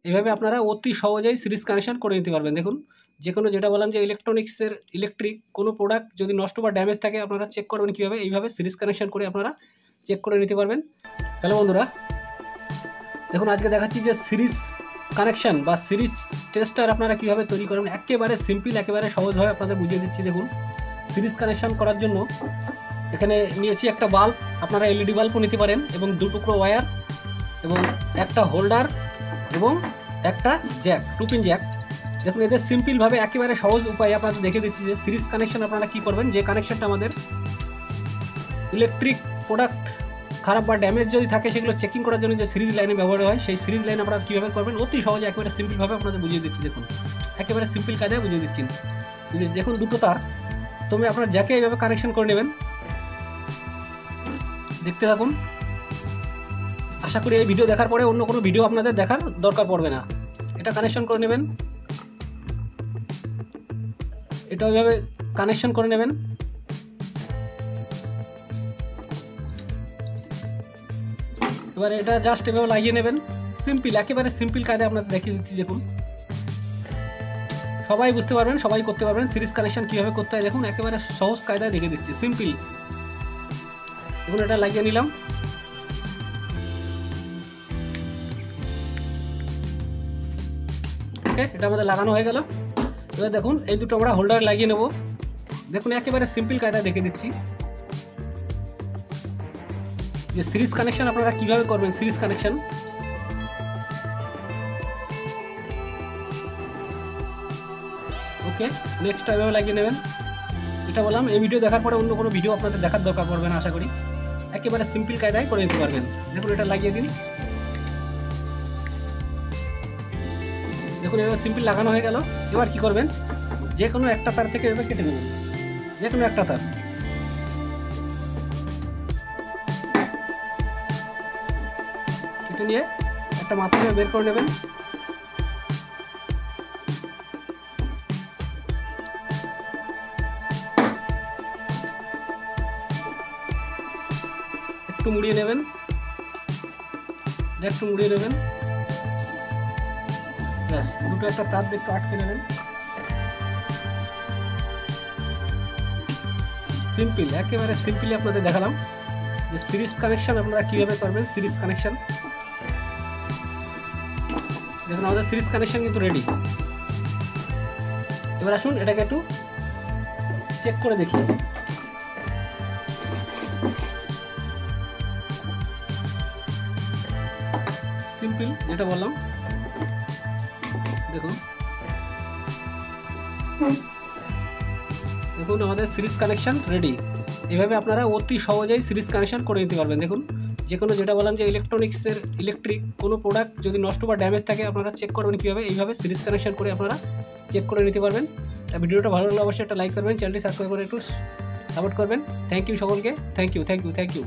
এইভাবে আপনারা অতি সহজেই সিরিজ কানেকশন করে নিতে পারবেন। দেখুন যে কোনো যেটা বললাম যে ইলেকট্রনিক্সের ইলেকট্রিক কোনো প্রোডাক্ট যদি নষ্ট বা ড্যামেজ থাকে আপনারা চেক করবেন কীভাবে, এইভাবে সিরিজ কানেকশন করে আপনারা চেক করে নিতে পারবেন। হ্যালো বন্ধুরা, দেখুন আজকে দেখাচ্ছি যে সিরিজ কানেকশন বা সিরিজ টেস্টার আপনারা কীভাবে তৈরি করবেন। একেবারে সিম্পল, একেবারে সহজভাবে আপনাদের বুঝিয়ে দিচ্ছি। দেখুন সিরিজ কানেকশন করার জন্য এখানে নিয়েছি একটা বাল্ব, আপনারা এলইডি বাল্বও নিতে পারেন, এবং 2 টুকরো ওয়্যার এবং একটা হোল্ডার এবং একটা জ্যাক, 2 পিন জ্যাক। দেখুন এদের সিম্পলভাবে একেবারে সহজ উপায়ে আপনাদের দেখে দিচ্ছি যে সিরিজ কানেকশন আপনারা কী করবেন। যে কানেকশনটা আমাদের ইলেকট্রিক প্রোডাক্ট খারাপ বা ড্যামেজ যদি থাকে সেগুলো চেকিং করার জন্য যে সিরিজ লাইনে ব্যবহার হয়, সেই সিরিজ লাইন আপনারা কীভাবে করবেন অতি সহজে একেবারে সিম্পলভাবে আপনাদের বুঝিয়ে দিচ্ছি। দেখুন একেবারে সিম্পল কাজে বুঝিয়ে দিচ্ছি। দেখুন 2টো তার, তবে আপনার জ্যাকে এইভাবে কানেকশন করে নেবেন। দেখতে থাকুন, আশা করি এই ভিডিও দেখার পরে অন্য কোনো ভিডিও আপনাদের দেখার দরকার পড়বে না। এটা কানেকশন করে নেবেন, এটা ওইভাবে কানেকশন করে নেবেন। এবার এটা জাস্ট এভাবে লাগিয়ে নেবেন। সিম্পল, একেবারে সিম্পল কাজে আপনাদের দেখিয়ে দিচ্ছি। দেখুন সবাই বুঝতে পারবেন, সবাই করতে পারবেন সিরিজ কানেকশন কীভাবে করতে হয়। দেখুন একেবারে সহজ কায়দায় দেখে দিচ্ছি, সিম্পল। দেখুন এটা লাগিয়ে নিলাম। ওকে, এটা আমাদের লাগানো হয়ে গেল। এবার দেখুন এই দুটো আমরা হোল্ডার লাগিয়ে নেব। দেখুন একেবারে সিম্পল কায়দায় দেখে দিচ্ছি যে সিরিজ কানেকশন আপনারা কীভাবে করবেন। সিরিজ কানেকশন ওকে, নেক্সট এভাবে লাগিয়ে নেবেন। এটা বললাম এই ভিডিও দেখার পরে অন্য কোনো ভিডিও আপনাদের দেখার দরকার পড়বে না, আশা করি একেবারে সিম্পল কায়দায় করে নিতে পারবেন। দেখুন এটা লাগিয়ে দিন। দেখুন এবার সিম্পল লাগানো হয়ে গেল। এবার কি করবেন, যে কোনো একটা তার থেকে এভাবে কেটে নেবেন, যে কোনো একটা তার। কেটে নিয়ে একটা মাথা বের করে নেবেন। একটু মুড়িয়ে নেবেন, একটু মুড়িয়ে নেবেন, ব্যাস দুটো একটা তার একটু আটকে নেবেন। সিম্পল, একেবারে সিম্পলি আপনাদের দেখালাম যে সিরিজ কানেকশন আপনারা কীভাবে করবেন। সিরিজ কানেকশন দেখুন আমাদের সিরিজ কানেকশন কিন্তু রেডি। এবার আসুন এটাকে একটু চেক করে দেখি। সিম্পল যেটা বললাম, দেখুন দেখুন আমাদের সিরিজ কানেকশন রেডি। এইভাবে আপনারা অতি সহজেই সিরিজ কানেকশন করে নিতে পারবেন। দেখুন যে কোনো যেটা বললাম যে ইলেকট্রনিক্সের ইলেকট্রিক কোনো প্রোডাক্ট যদি নষ্ট বা ড্যামেজ থাকে আপনারা চেক করবেন কীভাবে, এইভাবে সিরিজ কানেকশন করে আপনারা চেক করে নিতে পারবেন। ভিডিওটা ভালো লাগলে অবশ্যই একটা লাইক করবেন, চ্যানেলটি সাবস্ক্রাইব করে একটু সাপোর্ট করবেন। থ্যাংক ইউ সকলকে, থ্যাংক ইউ।